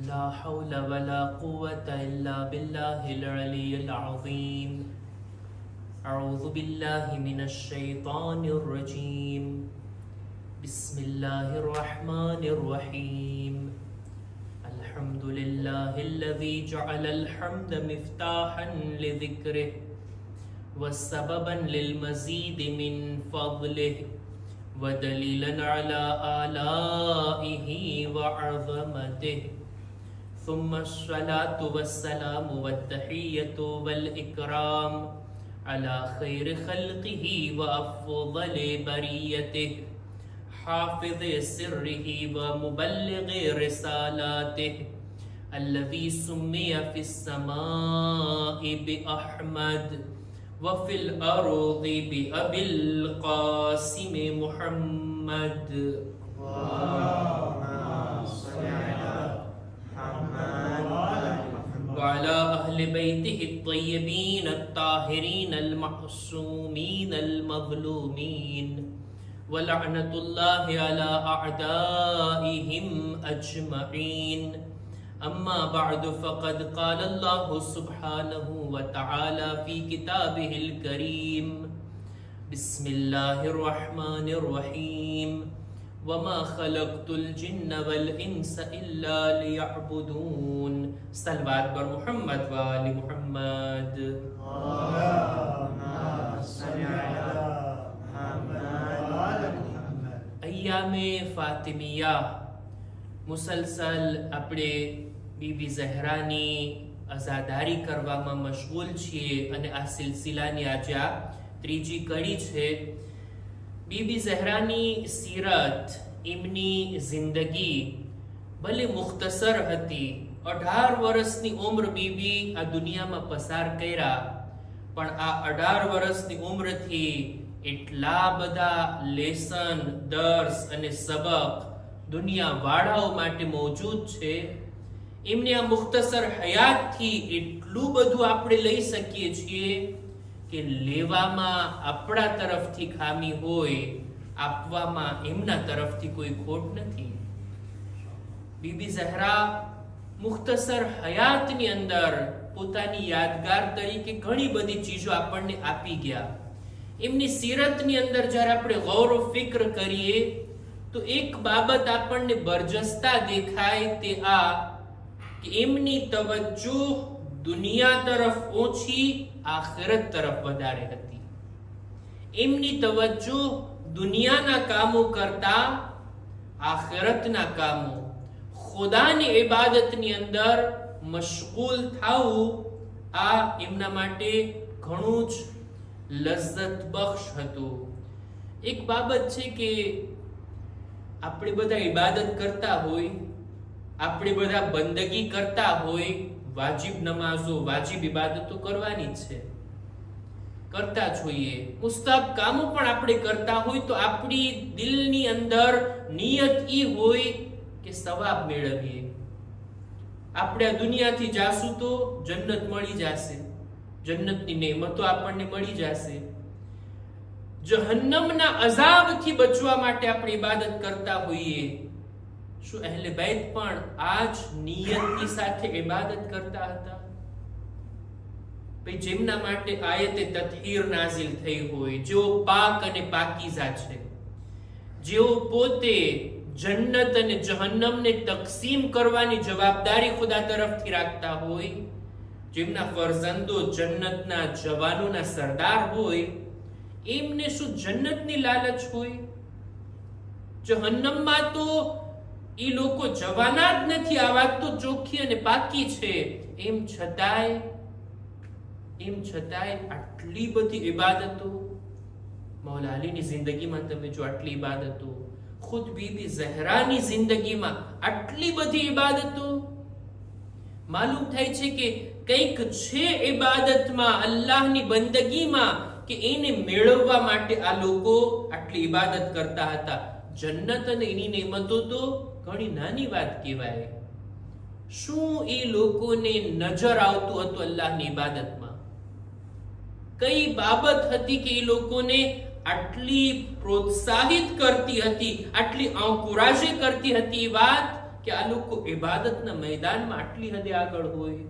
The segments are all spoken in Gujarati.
لا حول ولا قوة إلا بالله العلي العظيم. أعوذ بالله من الشيطان الرجيم. بسم الله الرحمن الرحيم. الحمد لله الذي جعل الحمد مفتاحا لذكره وسببا للمزيد من فضله ودليلا على آلائه وعظمته. ثم الصلاة والسلام والتحية والإكرام على خير خلقه وأفضل بريته حافظ سره ومبلغ رسالاته الذي سمي في السماء بأحمد وفي الأرض بأبي القاسم محمد. وعلى أهل بيته الطيبين الطاهرين المعصومين المظلومين ولعنة الله على أعدائهم أجمعين. أما بعد فقد قال الله سبحانه وتعالى في كتابه الكريم: بسم الله الرحمن الرحيم. وما خلقت الجن والإنس إلا ليعبدون. صلوات بر محمد وآل محمد. અય્યામે ફાતિમિયા મુસલસલ આપણે બીબી ઝહરાની અઝાદારી કરવામાં મશગુલ છીએ અને આ સિલસિલાની આજે આ ત્રીજી કડી છે. બીબી ઝહરાની સીરત, એમની જિંદગી ભલે મુખ્તસર હતી. 18 વર્ષની ઉંમર બીબી આ દુનિયામાં પસાર કર્યા, પણ આ 18 વર્ષની ઉંમરથી એટલા બધા લેસન, દર્સ અને સબક દુનિયાવાળાઓ માટે મોજૂદ છે. એમની આ મુખ્તસર હયાતથી એટલું બધું આપણે લઈ શકીએ છીએ કે લેવામાં આપણા તરફથી ખામી હોય, આપવામાં એમના તરફથી કોઈ ખોટ નથી. બીબી ઝહરા મુખ્તસર હયાતની અંદર પોતાની યાદગાર તરીકે ઘણી બધી ચીજો આપણને આપી ગયા. એમની સીરતની અંદર જ્યારે આપણે ગૌર ફિક્ર કરીએ તો એક બાબત આપણને બરજસ્તા દેખાય, તે આ કે એમની તવજ્જો દુનિયા તરફ ઓછી, આખિરત તરફ વધારે હતી. એમની તવજ્જો દુનિયાના કામો કરતા આખિરતના કામો, ખુદાની ઇબાદતની અંદર મશગુલ થાવું, આ એમના માટે ઘણું જ લજ્જત બખ્શ હતું. એક બાબત છે કે આપણે બધા ઇબાદત કરતા હોય, આપણે બધા બંદગી કરતા હોય, વાજિબ નમાઝો, વાજિબ ઇબાદતો કરવાની છે, કરતા જોઈએ. મુસ્તાહબ કામો પણ આપણે કરતા હોય તો આપણી દિલની અંદર નિયત ઈ હોય કે સવાબ મેળવીએ. આપણે આ દુનિયાથી જાશું તો જન્નત મળી જશે, જન્નતની નેમતો આપણને મળી જશે. જહન્નમના અઝાબથી બચવા માટે આપણે ઇબાદત કરતા હોઈએ. શું અહેલે બૈત પણ આ જ નિયતની સાથે ઇબાદત કરતા હતા? ભાઈ, જેમના માટે આયતે તત્હીર નાઝિલ થઈ હોય, જેઓ પાક અને પાકીઝા છે, જેઓ પોતે જન્નત અને જહન્નમને તકસીમ કરવાની જવાબદારી ખુદા તરફથી રાખતા હોય, જેમના ફરજંદો જન્નતના જવાનોના સરદાર હોય, એમને શું જન્નતની લાલચ હોય? જહન્નમમાં તો એ લોકો જવાના જ નથી. આ વાત તો ચોખ્ખી અને પાકી છે. એમ છતાંય આટલી બધી ઇબાદતો. મૌલા અલીની જિંદગીમાં તમે જો આટલી ઇબાદતો, ખુદ બીબી ઝહરાની જિંદગીમાં આટલી બધી ઇબાદતો. માલુમ થાય છે કે કંઈક છે ઇબાદતમાં, અલ્લાહની બંદગીમાં, કે એને મેળવવા માટે આ લોકો આટલી ઇબાદત કરતા હતા. જન્નત અને એની નેમતો તો ઘણી નાની વાત કહેવાય. શું એ લોકોને નજર આવતું હતું અલ્લાહની ઇબાદતમાં? કઈ બાબત હતી કે એ લોકોને આટલી પ્રોત્સાહિત કરતી હતી, આટલી અંકુરાશે કરતી હતી વાત કે આ લોકો ઇબાદતના મેદાનમાં આટલી હદે આગળ હોય.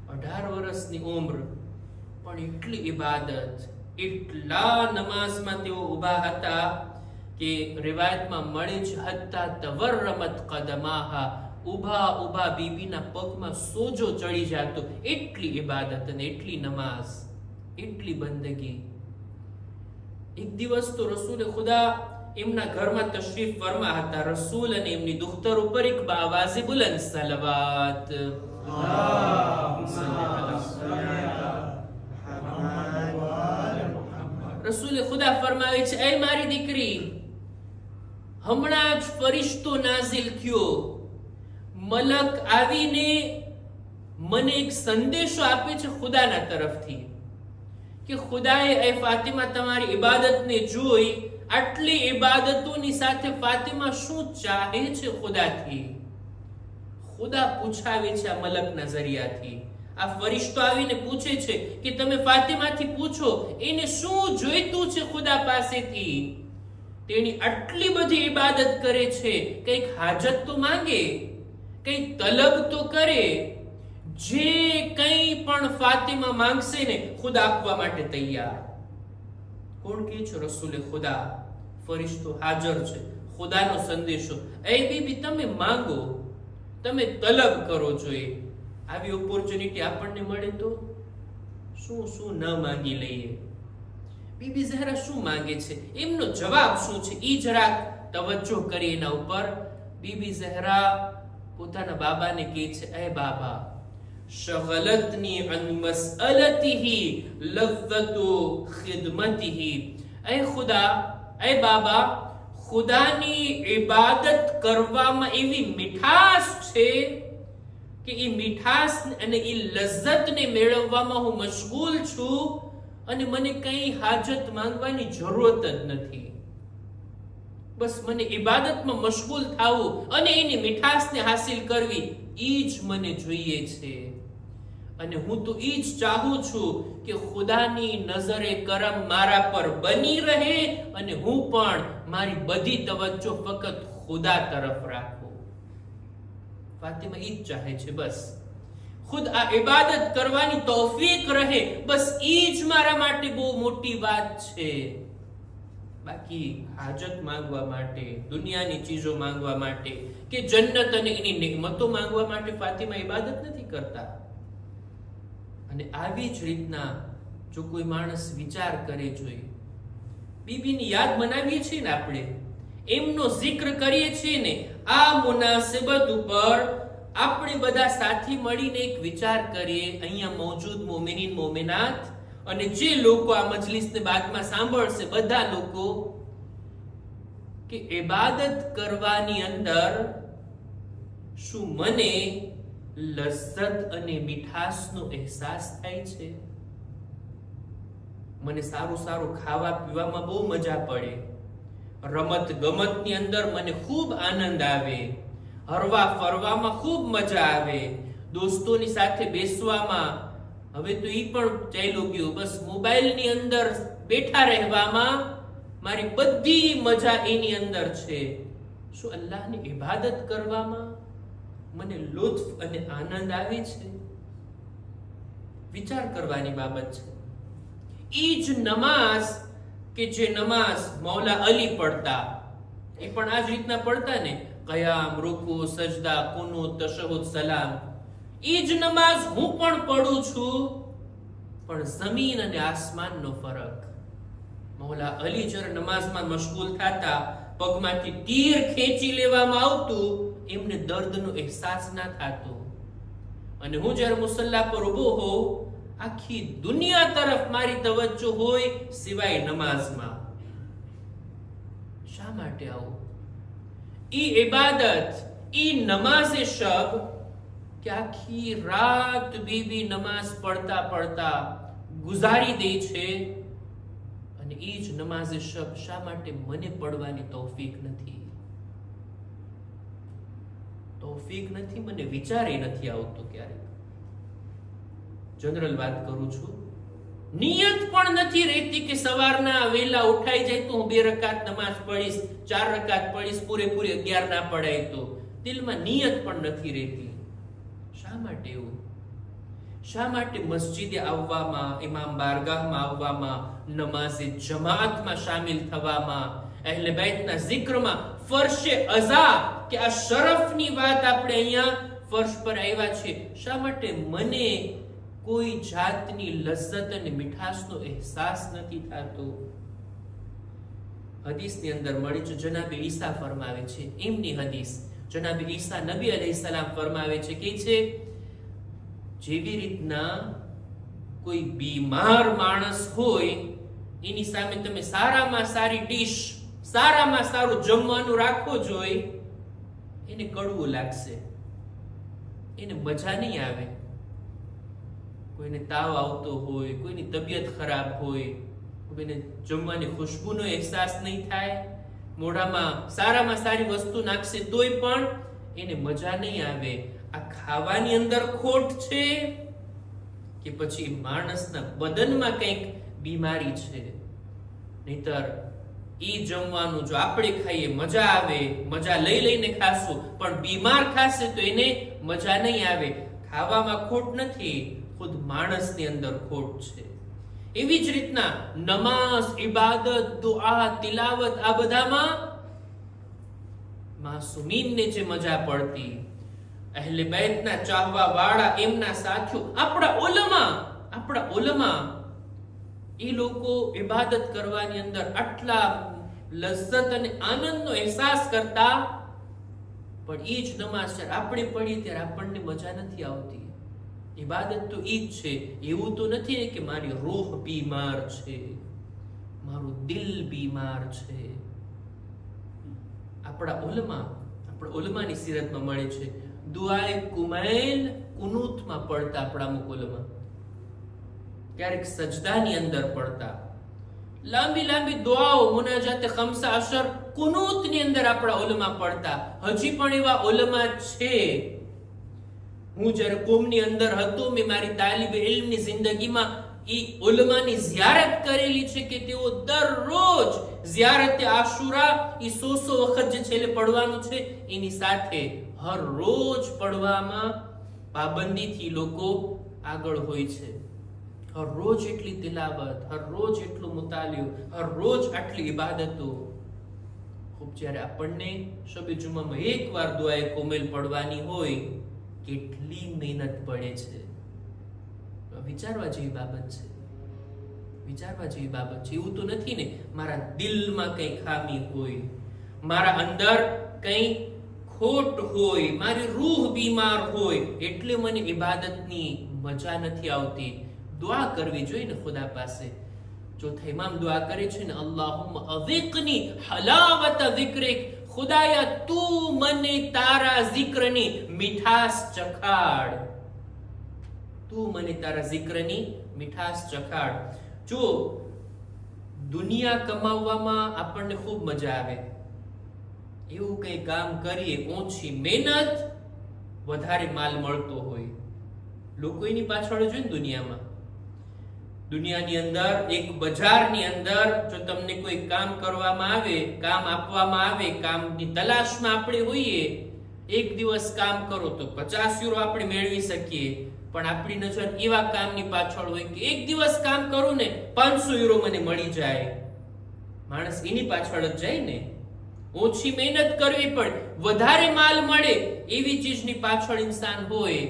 18 વર્ષની ઉંમર, પણ એટલી ઇબાદત, એટલા નમાઝમાં તેઓ ઊભા હતા કે રિવાયતમાં મળે છે હત્તા તવર્રમત કદમાહા, ઊભા બીબીના પગમાં સોજો ચડી જતો. એટલી ઇબાદત અને એટલી નમાઝ, એટલી બંદગી. એક દિવસ તો રસૂલે ખુદા એમના ઘરમાં તશરીફ ફરમા હતા. રસૂલ અને એમની દુખ્તર ઉપર એક બાવાઝે બુલંદ સલવાત રસૂલે ખુદા ફરમાવે છે, એ મારી દીકરી, હમણાં જ ફરિશ્તો નાઝિલ થયો, મલક આવીને મને એક સંદેશો આપે છે ખુદાના તરફથી કે ખુદાએ એ ફાતિમા તમારી ઇબાદતને જોઈ, આટલી ઇબાદતોની સાથે ફાતિમા શું ચાહે છે ખુદાથી. ખુદા પૂછાવે છે આ મલકના જરિયાથી. આ ફરિશ્તો આવીને પૂછે છે કે તમે ફાતિમાથી પૂછો એને શું જોઈતું છે ખુદા પાસેથી. તેની આટલી બધી ઇબાદત કરે છે, કઈક હાજત તો માંગે, કઈ તલબ તો કરે. જે કંઈ પણ ફાતિમા માંગશે ને ખુદા આપવા માટે તૈયાર. કોણ કહે છે? રસૂલે ખુદા. ફરિશ્તો હાજર છે, ખુદાનો સંદેશો. એ બીબી તમે માંગો, તમે તલબ કરો. જોઈએ આવી ઓપોર્ચ્યુનિટી આપણને મળે તો શું ન માંગી લઈએ. બીબી ઝહરા શું માંગે છે, એમનો જવાબ શું છે, ઈ જરાક તવજ્જો કરી એના ઉપર. બીબી ઝહરા પોતાના બાબાને કહે છે, એ બાબા, શગલતની અન મસઅલતિહી લઝ્ઝતુ ખિદમતિહી. એ ખુદા, એ બાબા, ખુદાની ઇબાદત કરવામાં એવી મીઠાશ છે કે એ મીઠાશ અને એ લઝ્ઝતને મેળવવામાં હું મશગુલ છું અને મને કઈ હાજત માંગવાની જરૂરત જ નથી. બસ મને ઇબાદતમાં મશગુલ થવું અને એની મીઠાશને હાસિલ કરવી, ઈ જ મને જોઈએ છે. અને હું તો ઈ જ ચાહું છું કે ખુદાની નજરે કરમ મારા પર બની રહે અને હું પણ મારી બધી તવજ્જો ફક્ત ખુદા તરફ રાખું. ફાતિમા ઈ જ ચાહે છે, બસ ખુદ આ ઇબાદત કરવાની તૌફીક રહે, બસ ઈ જ મારા માટે બહુ મોટી વાત છે. બાકી હાજત માંગવા માટે, દુનિયાની ચીજો માંગવા માટે કે જન્નત અને એની નેમતો માંગવા માટે ફાતિમા ઇબાદત નથી કરતા. અને આવી જ રીતના જો કોઈ માણસ વિચાર કરે, જોઈએ બીબીની યાદ મનાવીએ છીએ ને આપણે, એમનો જિક્ર કરીએ છીએ ને, આ મુનાસિબત ઉપર આપણે બધા સાથી મળીને એક વિચાર કરીએ, અહીંયા મૌજૂદ મોમિનીન મોમિનાત અને જે લોકો આ મજલિસને બાદમાં સાંભળશે, બધા લોકો, કે ઇબાદત કરવાની અંદર શું મને લઝ્ઝત અને મીઠાશનો અહેસાસ થાય છે? મને સારું ખાવા પીવામાં બહુ મજા પડે, રમત ગમતની અંદર મને ખૂબ આનંદ આવે, હરવા ફરવામાં ખૂબ મજા આવે, દોસ્તોની સાથે બેસવામાં, હવે તો ઈ પણ ચાલ્યું ગયું, બસ મોબાઈલની અંદર બેઠા રહેવામાં મારી બધી મજા એની અંદર છે. શું અલ્લાહની ઇબાદત કરવામાં મને લુત્ફ અને આનંદ આવે છે? વિચાર કરવાની બાબત છે. ઈ જ નમાઝ કે જે નમાઝ મૌલા અલી પડતા, એ પણ આ જ રીતના પડતા ને, કયામ, રૂકુ, સજદા, કુનૂત, તશહુદ, સલામ. ઈ જ નમાઝ હું પણ પડું છું, પણ જમીન અને આસમાનનો ફરક. મૌલા અલી જ્યારે નમાઝમાં મશગુલ થતા, પગમાંથી તીર ખેંચી લેવામાં આવતું, એમને દર્દનો અહેસાસ ના થતો. અને હું જ્યારે મુસલ્લા પર ઊભો હોઉં, આખી દુનિયા તરફ મારી તવજ્જો હોય સિવાય નમાઝમાં. શા માટે આવું? ઈ ઇબાદત, ઈ નમાઝે શબ કે આખી રાત બીબી નમાઝ પડતા ગુજારી દે છે, અને ઈ જ નમાઝે શબ શા માટે મને પડવાની તૌફીક નથી? મને વિચારે નથી આવતો ક્યારેક. જનરલ વાત કરું છું, નિયત પણ નથી રહેતી કે સવારના વેલા ઉઠાઈ જાય તો હું 2 રકાત નમાઝ પઢીશ, 4 રકાત પઢીશ, પૂરેપૂરી 11 ના પડાય તો દિલમાં નિયત પણ નથી રહેતી. શા માટે એવું? શા માટે મસ્જિદે આવવામાં, ઇમામ બારગાહમાં આવવામાં, નમાઝે જમાતમાં શામિલ થવામાં, અહેલે બેતના zikરમાં ફર્શે અઝા કે આ શરફની વાત આપણે અહીંયા ફર્શ પર આવ્યા છે, શા માટે મને કોઈ જાતની લજ્જત અને મીઠાશનો અહેસાસ નથી થતો? હદીસની અંદર મળી છે, જનાબે ઈસા ફરમાવે છે, એમની હદીસ, જનાબે ઈસા નબી અલૈહિસ્સલામ ફરમાવે છે કે છે જેવી રીતના કોઈ બીમાર માણસ હોય એની સામે તમે સારામાં સારી ડીશ, સારામાં સારું જમવાનું રાખો જોઈ, એને કડવું લાગશે, એને મજા નહીં આવે. કોઈને તાવ આવતો હોય, કોઈની તબિયત ખરાબ હોય, કોઈને જમવાની ખુશ્બુનો અહેસાસ નહીં થાય, મોઢામાં સારામાં સારી વસ્તુ નાખશે તોય પણ એને મજા નહીં આવે. આ ખાવાની અંદર ખોટ છે કે પછી માણસના બદનમાં કંઈક બીમારી છે? નહીતર ઈ જમવાનું જો આપણે ખાઈએ મજા આવે, મજા લઈ લઈને ખાશું, પણ બીમાર ખાશે તો એને મજા નહીં આવે. ખાવામાં ખોટ નથી, ખુદ માણસની અંદર ખોટ છે. એવી જ રીતના નમાઝ, ઇબાદત, દુઆ, તિલાવત, આ બધામાં માસુમીનને જે મજા પડતી, અહેલે બેતના ચાહવા વાળા, એમના સાથીઓ, આપણા ઉલમા એ લોકો ઇબાદત કરવાની અંદર આટલા લજ્જત અને આનંદનો અહેસાસ કરતા, પણ એ જ નમાઝ આપણે પડીએ ત્યારે આપણને મજા નથી આવતી. ઇબાદત તો ઈ જ છે. એવું તો નથી કે મારી રૂહ બીમાર છે, મારું દિલ બીમાર છે. આપણા ઉલમાની સીરતમાં મળે છે, દુઆએ કુમૈલ કુનૂતમાં પડતા આપણા અમુક ઉલમા, ક્યારેક સજદાની અંદર પડતા, લાંબી લાંબી દુઆઓ, મુનાજાતે ખમસા અશર કુનૂતની અંદર આપણા ઉલમા પડતા. હજી પણ એવા ઉલમા છે. હું જ્યારે કોમની અંદર હતો, મેં મારી તાલીબે ઇલ્મની જિંદગીમાં ઈ ઉલમાની ઝિયારત કરેલી છે કે તેઓ દરરોજ ઝિયારતે આશુરા ઈ 100 વખત જે છેલ્લે પડવાનું છે એની સાથે હર રોજ પડવામાં પાબંદીથી લોકો આગળ હોય છે. હર રોજ એટલી તિલાવત, હર રોજ એટલું મુતાલિયો, હર રોજ આટલી ઇબાદતો. ખૂબ જ્યારે આપણને શબે જુમામાં એકવાર દુઆએ કોમેલ પડવાની હોય, કેટલી મહેનત પડે છે. વિચારવા જેવી બાબત છે, વિચારવા જેવી બાબત છે. એવું તો નથી ને મારા દિલમાં કઈ ખામી હોય, મારા અંદર કઈ ખોટ હોય, મારી રૂહ બીમાર હોય, એટલે મને ઇબાદતની મજા નથી આવતી. દુઆ કરવી જોઈએ ને ખુદા પાસે. ચોથા ઇમામ દુઆ કરે છે ને, અલ્લાહુમ્મા અઝિકની હલાવત ઝિક્રિક, ખુદાયા તું મને તારા zikરની મીઠાશ ચખાડ, તું મને તારા zikરની મીઠાશ ચખાડ. જો દુનિયા કમાવવામાં આપણને ખૂબ મજા આવે, એવું કઈ કામ કરીએ, ઓછી મહેનત, વધારે માલ મળતો હોય, લોકો એની પાછળ જોઈને દુનિયાની અંદર, એક બજારની અંદર જો તમને કોઈ કામ કરવામાં આવે, કામ આપવામાં આવે, કામની તલાશમાં આપણે હોઈએ, એક દિવસ કામ કરો તો 50 યુરો આપણે મેળવી શકીએ, પણ આપણી નજર એવા કામની પાછળ હોય કે એક દિવસ કામ કરું ને 500 યુરો મને મળી જાય. માણસ એની પાછળ જ જાય ને. ઓછી મહેનત કરવી પડે, વધારે માલ મળે, એવી ચીજની પાછળ ઇન્સાન હોય.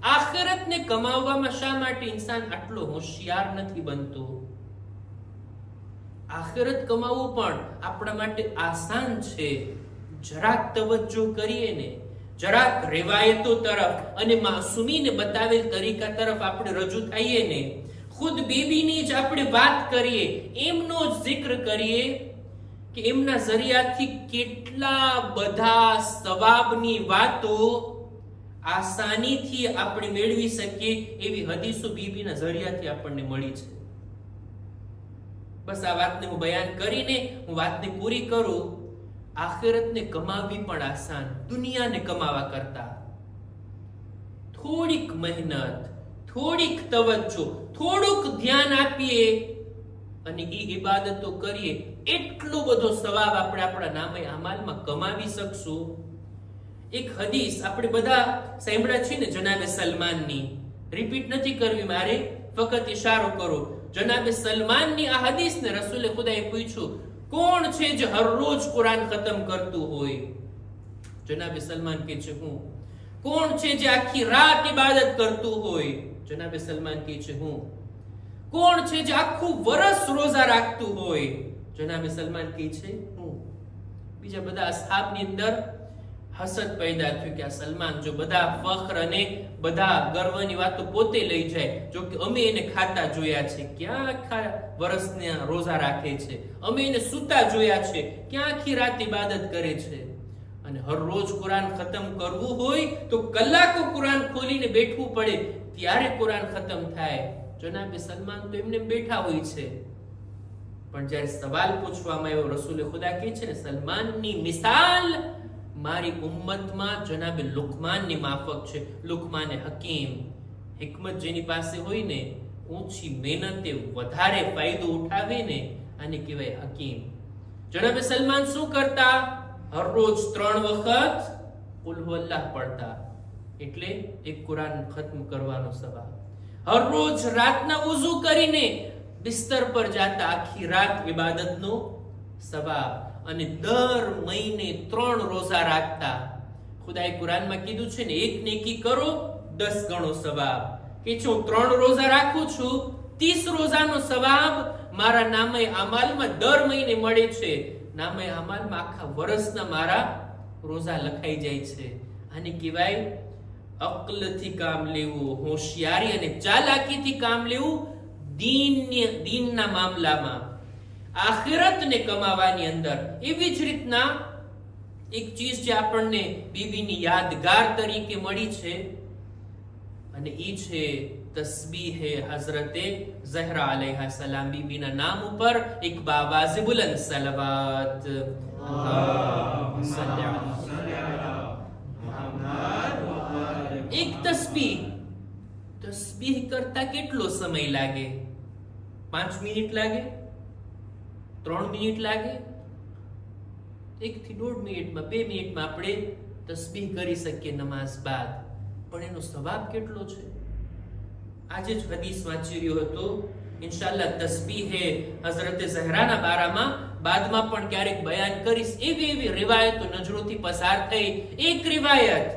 આખિરતને કમાવવામાં શા માટે ઇન્સાન આટલો હોશિયાર નથી બનતો? આખિરત કમાવવું પણ આપણા માટે આસાન છે. જરાક તવજ્જો કરીએ ને, જરાક riવાયતો તરફ અને માસૂમીને બતાવેલ તરીકા તરફ આપણે રજૂ થઈએ ને, ખુદ બીબીની જ આપણે વાત કરીએ, એમનો જ zikr કરીએ કે એમના જરિયાથી કેટલા બધા સવાબની વાતો આસાનીથી આપણે મેળવી શકીએ એવી હદીસો બીબીના જરિયાથી આપણને મળી છે. બસ આ વાતને હું બયાન કરીને હું વાતને પૂરી કરું. આખિરતને કમાવવી પણ આસાન, દુનિયાને કમાવા કરતા. થોડીક મહેનત, થોડીક તવજ્જો, થોડુંક ધ્યાન આપીએ અને ઈ ઇબાદતો કરીએ, એટલો બધો સવાબ આપણે આપણા નામે અમાલમાં કમાવી શકશું. એક હદીસ આપણે બધા સાંભળ્યા છે ને જનાબે સલમાનની, રિપીટ નથી કરવી મારે, ફક્ત ઇશારો કરો. જનાબે સલમાનની આ હદીસને રસૂલે ખુદાએ પૂછ્યું, કોણ છે જે હરરોજ કુરાન ખતમ કરતું હોય? જનાબે સલમાન કહે છે હું. કોણ છે જે આખી રાત ઇબાદત કરતું હોય? જનાબે સલમાન કહે છે હું. કોણ છે જે આખું વર્ષ રોઝા રાખતું હોય? જનાબે સલમાન કહે છે હું. બીજા બધા અસહાબની અંદર હસદ પેદા થયું કે આ સલમાન જો બધા ફખ્ર અને બધા ગર્વની વાતો પોતે લઈ જાય, જો કે અમે એને ખાતા જોયા છે, ક્યાં આખા વર્ષના રોઝા રાખે છે, અમે એને સૂતા જોયા છે, ક્યાં આખી રાત ઇબાદત કરે છે, અને હરરોજ કુરાન ખતમ કરવું હોય તો કલાકો કુરાન ખોલીને બેઠવું પડે ત્યારે કુરાન ખતમ થાય. જનાબે સલમાન તો એમને બેઠા હોય છે. પણ જ્યારે સવાલ પૂછવામાં આવ્યો, રસૂલે ખુદા કહે છે ને સલમાનની મિસાલ મારી ઉમ્મતમાં જનાબે લુકમાનની માફક છે. લુકમાને હકીમ, હિકમત જેની પાસે હોય ને, ઊંચી મહેનતે વધારે ફાયદો ઉઠાવે ને, આને કહેવાય હકીમ. જનાબે સલમાન શું કરતા? હરરોજ 3 વખત કુલ હુવલ્લાહ પડતા, એટલે એક કુરાન ખત્મ કરવાનો સવાબ. હરરોજ રાતના wuzu કરીને બિસ્તર પર જાતા, આખી રાત ઇબાદતનો સવાબ. અને દર મહિને 3 રોઝા રાખતા. ખુદાએ કુરાનમાં કીધું છે ને, એક નેકી કરો 10 ગણો સવાબ. કે હું 3 રોઝા રાખું છું, 30 રોઝાનો સવાબ મારા નામે અમાલમાં દર મહિને મળે છે. નામે અમાલમાં આખા વર્ષના મારા રોઝા લખાઈ જાય છે. આને કહેવાય અક્લથી કામ લેવું, હોશિયારી અને ચાલાકીથી કામ લેવું દીનના મામલામાં, આખિરતને કમાવાની અંદર. એવી જ રીતના એક ચીજ જે આપણને બીબીની યાદગાર તરીકે મળી છે, અને એ છે તસ્બીહ હઝરતે ઝહરા અલૈહા સલામ. બીબીના નામ ઉપર એક બાવાઝે બુલંદ સલવાત. એક તસ્બીહ કરતા કેટલો સમય લાગે? 5 મિનિટ લાગે? 3 મિનિટ લાગે? 1 થી 1.5 મિનિટમાં, 2 મિનિટમાં આપણે તસ્બીહ કરી શકીએ નમાઝ બાદ. પણ એનો સવાબ કેટલો છે? આજે જ હદીસ વાંચી રહ્યો હતો. ઇન્શાઅલ્લાહ તસ્બીહ હઝરતે ઝહરાના બારામાં બાદમાં પણ ક્યારેક બયાન કરીશ. એવી રિવાયતો નજરોથી પસાર થઈ. એક રિવાયત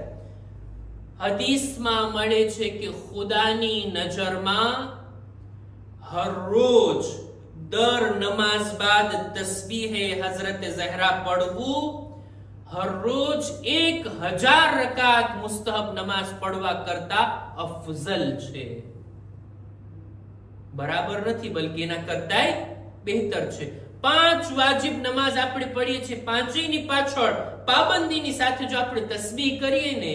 હદીસમાં મળે છે કે ખુદાની નજરમાં હરરોજ દર નમાઝ બાદ તસ્બીહ હઝરતે ઝહરા પડવું હરરોજ 1000 રકાત મુસ્તહબ નમાઝ પડવા કરતા અફઝલ છે. બરાબર નથી, બલકે એના કરતાય બહેતર છે. 5 વાજિબ નમાઝ આપણે પઢીએ છીએ, 5ની પાછળ પાબંદીની સાથે જો આપણે તસ્બીહ કરીએ ને,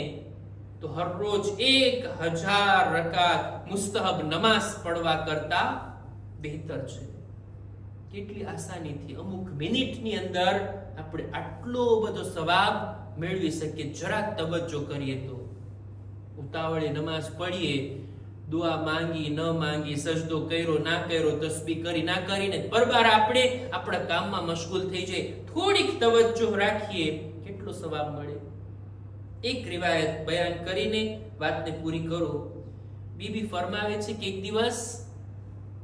તો હરરોજ 1000 રકાત મુસ્તહબ નમાઝ પડવા કરતા બહેતર છે. કેટલી આસાનીથી અમુક મિનિટની અંદર આપણે આટલો બધો સવાબ મેળવી શકીએ, જરાક તવજ્જો કરીએ તો. ઉતાવળે નમાઝ પઢીએ, દુઆ માંગી ન માંગી, સજદો કર્યો ના કર્યો, તસ્બીહ કરી ના કરીને બરબાર આપણે આપણા કામમાં મશગુલ થઈ જાય. થોડીક તવજ્જો રાખીએ, કેટલો સવાબ મળે. એક રિવાયત બયાન કરીને વાતને પૂરી કરો. બીબી ફરમાવે છે કે એક દિવસ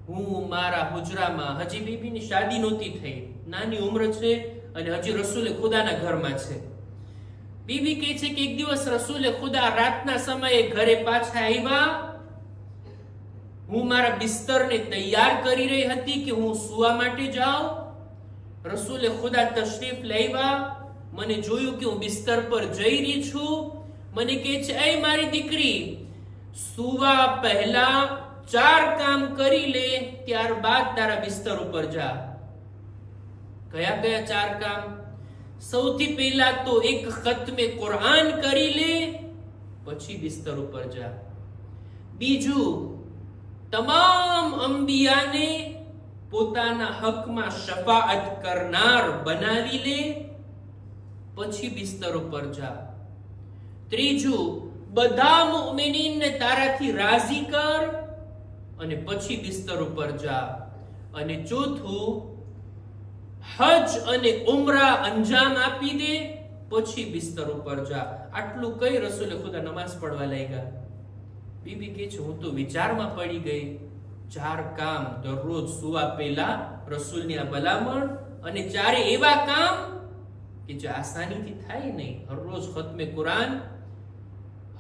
હું મારા હુજરામાં, હજી બીબીની શાદી નહોતી થઈ, નાની ઉંમર છે અને હજી રસૂલે ખુદાના ઘરમાં છે. બીબી કહે છે કે એક દિવસ રસૂલે ખુદા રાતના સમયે ઘરે પાછા આવ્યા. હું મારા બિસ્તરને તૈયાર કરી રહી હતી કે હું સુવા માટે જાઉં. રસૂલે ખુદા તશરીફ લાવ્યા, મને જોયું કે હું બિસ્તર પર જઈ રહી છું. મને કહે છે, એ મારી દીકરી, સુવા પહેલા 4 કામ કરી લે, ત્યારબાદ તારા બિસ્તર ઉપર જા. કયા કયા 4 કામ? સૌથી પહેલા તો એક ખત્મે કુરાન કરી લે, પછી બિસ્તર ઉપર જા. બીજું, તમામ અંબિયાને પોતાના હકમાં શફાઅત કરનાર બનાવી લે, પછી બિસ્તર ઉપર જા. ત્રીજું, બધા મુઅમિનીનને તારાથી રાજી કર, અને પછી બિસ્તર ઉપર જા. અને ચોથું, હજ અને ઉમરા અંજામ આપી દે, પછી બિસ્તર ઉપર જા. આટલું કઈ રસૂલે ખુદા નમાઝ પડવા લાગ્યા? બીબી કહે છે, હું તો વિચારમાં પડી ગઈ. 4 કામ દરરોજ સુવા પહેલા રસૂલની આ ભલામણ, અને 4 એવા કામ કે જે આસાનીથી થાય નહીં. હરરોજ ખત્મે કુરાન,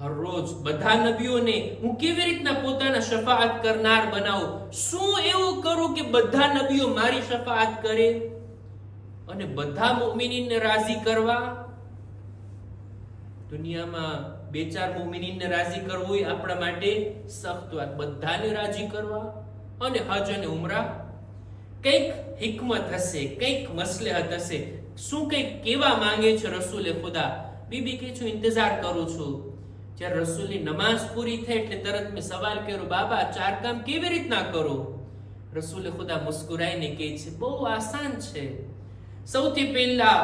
હરરોજ બધા નબીઓને હું કેવી રીતના પોતાના શફાઅત કરનાર બનાવું? શું એવું કરું કે બધા નબીઓ મારી શફાઅત કરે અને બધા મુમિનીનને રાજી કરવા? દુનિયામાં 2-4 મુમિનીનને રાજી કરવું એ આપણા માટે સખ્ત વાત. બધાને રાજી કરવા અને હજ અને ઉમરા, કઈક હિકમત હશે, કઈક મસલહત હશે. શું કઈક કેવા માંગે છે રસૂલે ખુદા? બીબી કે છું ઇંતજાર કરું છું. જ્યારે રસૂલની નમાઝ પૂરી થઈ એટલે તરત મેં સવાલ કર્યો, બાબા 4 કામ કેવી રીતના કરો? રસૂલે ખુદા મુસ્કુરાઈને કહે છે, બહુ આસાન છે. સૌથી પહેલા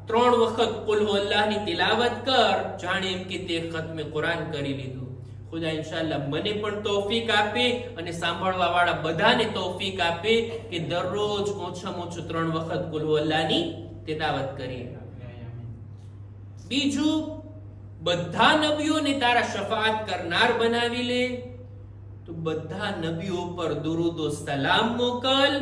3 વખત કુલ હુ અલ્લાહની તિલાવત કર, જાણે એમ કે તે ખત્મે કુરાન કરી લીધું. ખુદા ઇન્શાઅલ્લાહ મને પણ તૌફીક આપે અને સાંભળવા વાળા બધાને તૌફીક આપે કે દરરોજ ઓછામાં ઓછું 3 વખત કુલ હુ અલ્લાહની તિલાવત કરીએ. બીજું, બધા નબીઓને તારા શફાઅત કરનાર બનાવી લે, તો બધા નબીઓ પર દુરૂદ ઓ સલામ મોકલ.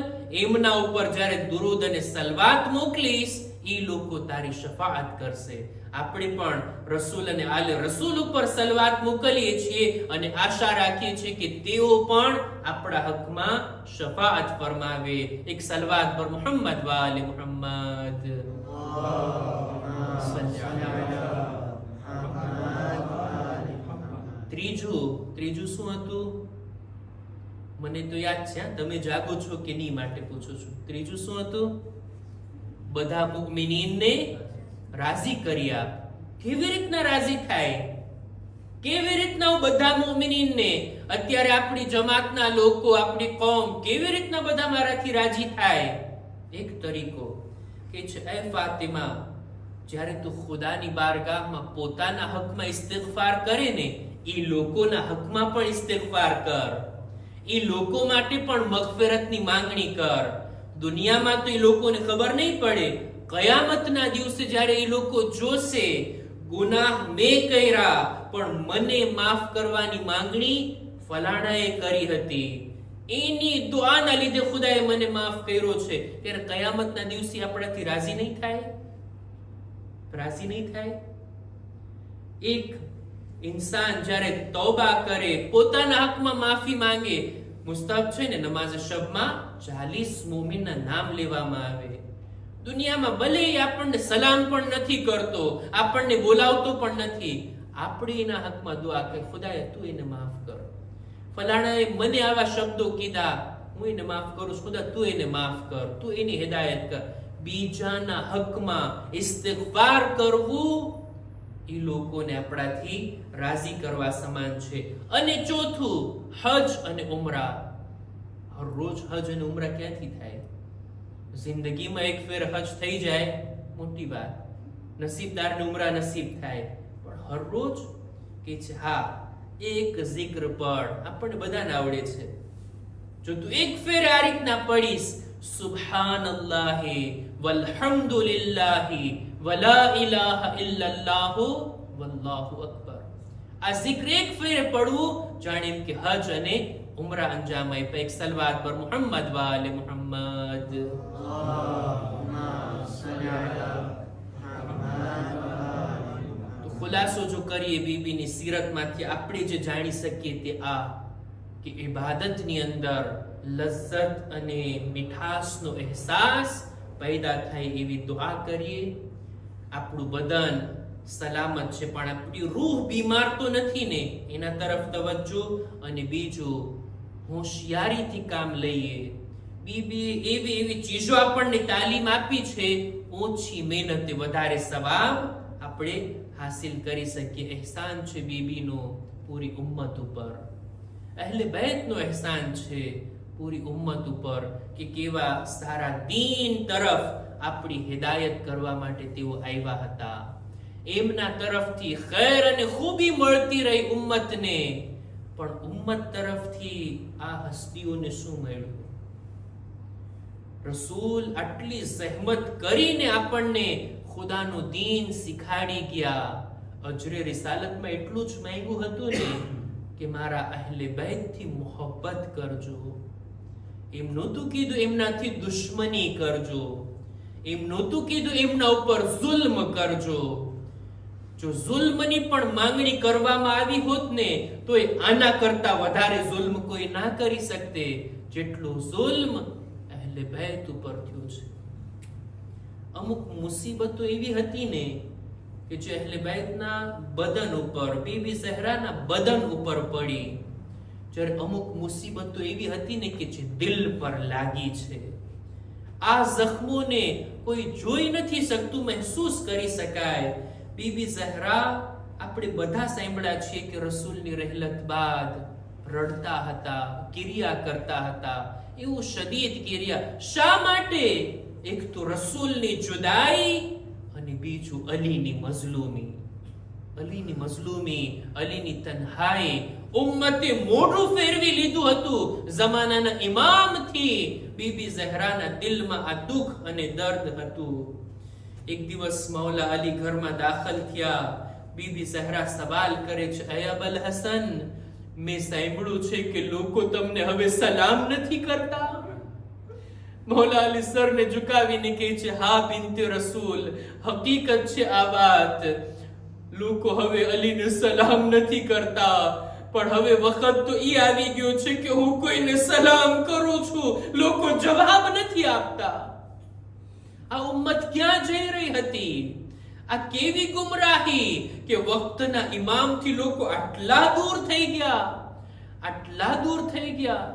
એમના ઉપર જ્યારે દુરૂદ અને સલવાત મોકલીશ, એ લોકો તારી શફાઅત કરશે. આપણે પણ રસૂલ અને આલે રસૂલ ઉપર સલવાત મોકલીએ છીએ અને આશા રાખીએ છીએ કે તેઓ પણ આપણા હકમાં શફાઅત ફરમાવે. એક સલવાત પર મુહમ્મદ વ આલે મુહમ્મદ. ત્રીજું શું હતું? મને તો યાદ છે, તમે જાગો છો કે નહીં માટે પૂછું છું. ત્રીજું શું હતું? બધા મુમિનીનને રાજી કરી આપ. કેવી રીતના રાજી થાય? કેવી રીતના હું બધા મુમિનીનને, અત્યારે આપણી જમાતના લોકો, આપણી કૌમ, કેવી રીતના બધા મારાથી રાજી થાય? એક તરીકો કે છે, એ ફાતિમા, જ્યારે તું ખુદાની બારગાહમાં પોતાના હકમાં ઇસ્તિગફાર કરે ને, એ લોકોના હકમાં પણ ઇસ્તિગફાર કર. એ લોકો માટે પણ મગફિરતની માંગણી કર. દુનિયામાં તો એ લોકોને ખબર નહીં પડે. કયામતના દિવસે જ્યારે એ લોકો જોશે, ગુનાહ મેં કર્યા પણ મને માફ કરવાની માંગણી ફલાણાએ કરી હતી, એની દુઆના લીધે ખુદાએ મને માફ કર્યો છે, ત્યારે કયામતના દિવસે આપણાથી રાજી નહીં થાય? રાજી નહીં થાય? એક ઇન્સાન જ્યારે તૌબા કરે, પોતાના હકમાં માફી માંગે, મુસ્તહબ છે ને નમાઝ શબમાં 40 મુમિનના નામ લેવામાં આવે. દુનિયામાં ભલે આપણને સલામ પણ નથી કરતો, આપણને બોલાવતો પણ નથી, આપણે એના હકમાં દુઆ કરે, ખુદાએ તું એને માફ કર. ફલાણાએ મને આવા શબ્દો કીધા, હું એને માફ કરું છું, ખુદા તું એને માફ કર, તું એની હિદાયત કર. બીજાના હકમાં ઇસ્તિગફાર કરવું એ લોકોને આપણાથી રાજી કરવા સમાન છે. અને ચોથું, હજ અને ઉમરા. હરરોજ હજ અને ઉમરા ક્યાંથી થાય? જિંદગીમાં એક ફેર હજ થઈ જાય, મોટી વાત, નસીબદારને ઉમરા નસીબ થાય. પણ હરરોજ કે છે, હા, એક zikr પઢ. આપણને બધાને આવડે છે. જો તું એક ફેર આ રીતના પડીશ, સુબહાનલ્લાહી વલહમદુલિલ્લાહી વલા ઇલાહા ઇલ્લલ્લાહુ વલ્લાહુ અકબર. આ zikr એક ફેર પડવું, જાણે એમ કે હજ અને ઉમરા અંજામ આપ્યા. એક સલવાત પર મુહમ્મદ વ આલે મુહમ્મદ. તો ખુલાસો જો કરીએ બીબીની સીરતમાંથી, આપણે જે જાણી શકીએ તે આ કે ઇબાદતની અંદર લઝ્ઝત અને મીઠાશનો અહેસાસ પેદા થાય એવી દુઆ કરીએ. આપણું બદન સલામત છે પણ આપણી રૂહ બીમાર તો નથી ને, એના તરફ તવજ્જો. અને બીજું, હોશિયારીથી કામ લઈએ. બીબી એવી ચીજો આપણને તાલીમ આપી છે, ઓછી મહેનતે વધારે સવાબ આપણે હાસિલ કરી શકીએ. અહેસાન છે બીબીનો પૂરી ઉમ્મત ઉપર, અહલે બેતનો અહેસાન છે પૂરી ઉમ્મત ઉપર કે કેવા સારા દીન તરફ આપણી હિદાયત કરવા માટે તેઓ આવ્યા હતા. એમના તરફથી ખૈર અને ખૂબી મળતી રહી ઉમ્મતને, પણ ઉમ્મત તરફથી આ હસ્તીઓને શું મળ્યું? રસૂલ આટલી જહેમત કરીને આપણને ખુદાનું દીન શીખાડી ગયા, અજરે રિસાલતમાં એટલું જ માંગ્યું હતું ને કે મારા અહલે બેતથી મોહબ્બત કરજો. એમ નહોતું કીધું એમનાથી દુશ્મની કરજો, એમ નહોતું કીધું એમના ઉપર જુલ્મ કરજો. જો જુલ્મની પણ માંગણી કરવામાં આવી હોત ને તો આના કરતા વધારે જુલ્મ કોઈ ના કરી શકતે જેટલું જુલ્મ અહલે બેત ઉપર થયું છે. અમુક મુસીબતો એવી હતી ને કે જે અહલે બેતના બદન ઉપર, બીબી ઝહરાના બદન ઉપર પડી. જ્યારે અમુક મુસીબતો એવી હતી ને કે જે દિલ પર લાગી છે. આ જખ્મોને કોઈ જોઈ નથી શકતું, મહેસૂસ કરી શકાય. બીબી ઝહરા આપણે બધા સાંભળ્યા છીએ કે રસૂલની રહેલત બાદ રડતા હતા, કિરિયા કરતા હતા, એવું શદીદ કિરિયા. શા માટે? એક તો રસૂલની જુદાઈ અને બીજું અલીની મઝલૂમી. અલીની મઝલૂમી, અલીની તન્હાઈ. ઉમ્મતે મોઢું ફેરવી લીધું હતું જમાનાના ઇમામથી. બીબી ઝહરાના દિલમાં આ દુઃખ અને દર્દ હતું. એક દિવસ મૌલા અલી ઘરમાં દાખલ થયા. બીબી ઝહરા સવાલ કરે છે, અય અબલ હસન, મેં સાંભળ્યું છે કે લોકો તમને હવે સલામ નથી કરતા. મૌલા અલી સરને ઝુકાવીને કહે છે, હા બિન્તે રસૂલ, હકીકત છે આ વાત. લોકો હવે અલીને સલામ નથી કરતા, પણ હવે વખત તો ઈ આવી ગયો છે કે હું કોઈને સલામ કરું છું, લોકો જવાબ નથી આપતા. આ ઉમ્મત ક્યાં જઈ રહી હતી? આ કેવી ગુમરાહી કે વક્તના ઇમામથી લોકો આટલા દૂર થઈ ગયા, આટલા દૂર થઈ ગયા.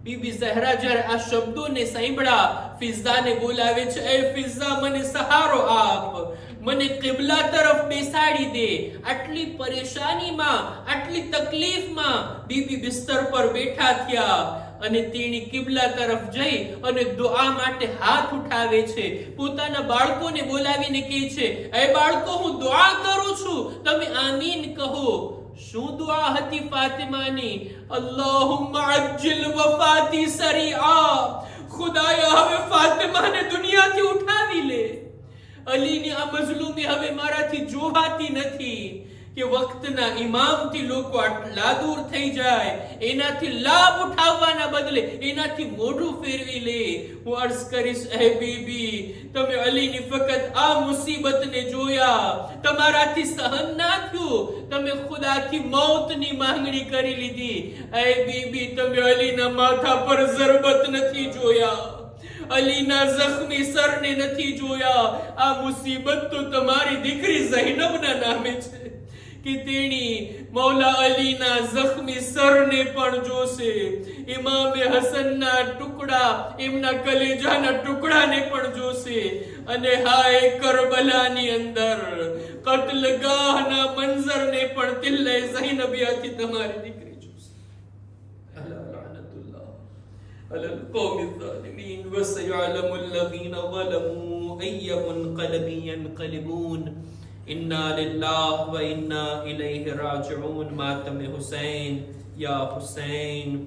બીબી ઝહરા જ્યારે આ શબ્દોને સાંભળ્યા, ફિઝાને બોલાવે છે, એ ફિઝા મને સહારો આપ, મને કિબલા તરફ બેસાડી દે. આટલી પરેશાનીમાં, આટલી તકલીફમાં બીબી બિસ્તર પર બેઠા થયા અને તેણી કિબલા તરફ જઈ અને દુઆ માટે હાથ ઉઠાવે છે. પોતાના બાળકોને બોલાવીને કહે છે, એ બાળકો, હું દુઆ કરું છું, તમે આમીન કહો. શું દુઆ હતી ફાતિમાની? અલ્લાહુમ્મા અજ્જિલ વફાતી સરીઆ. ખુદાયા હવે ફાતિમાને દુનિયાથી ઉઠાવી લે. અલીની આ મઝલૂમી હવે મારાથી જોવાતી નથી કે વક્તના ઇમામથી લોકો આટલા દૂર થઈ જાય, એનાથી લાભ ઉઠાવવાના બદલે એનાથી મોઢું ફેરવી લે. હું અર્ઝ કરીશ, એ બીબી, તમે અલીની ફક્ત આ મુસીબતને જોયા, તમારાથી સહન ના થયું, તમે ખુદાથી મોતની માંગણી કરી લીધી. એ બીબી, તમે અલીના માથા પર ઝરબત નથી જોયા, અલીના જખ્મી સરને નથી જોયા. આ મુસીબત તો તમારી દીકરી ઝૈનબના નામે છે કે તેણી મૌલા અલીના જખ્મી સરને પણ જોશે, ઇમામે હસનના ટુકડા, એમના કલેજાના ટુકડાને પણ જોશે, અને હાય કરબલાની અંદર કત્લગાહના મંઝરને પણ તિલ્લે ઝૈનબિયાથી તમારી દીકરી જોશે. અલા લઅનતુલ્લાહ અલલ કૌમિ ઝાલિમીન વસયઅલમુ અલ્લઝીના ઝલમુ અય્ય મુન્કલબિન યન્કલિબૂન. इन्ना लिल्लाह व इन्ना इलैहि राजिऊन. मातम हुसैन या हुसैन.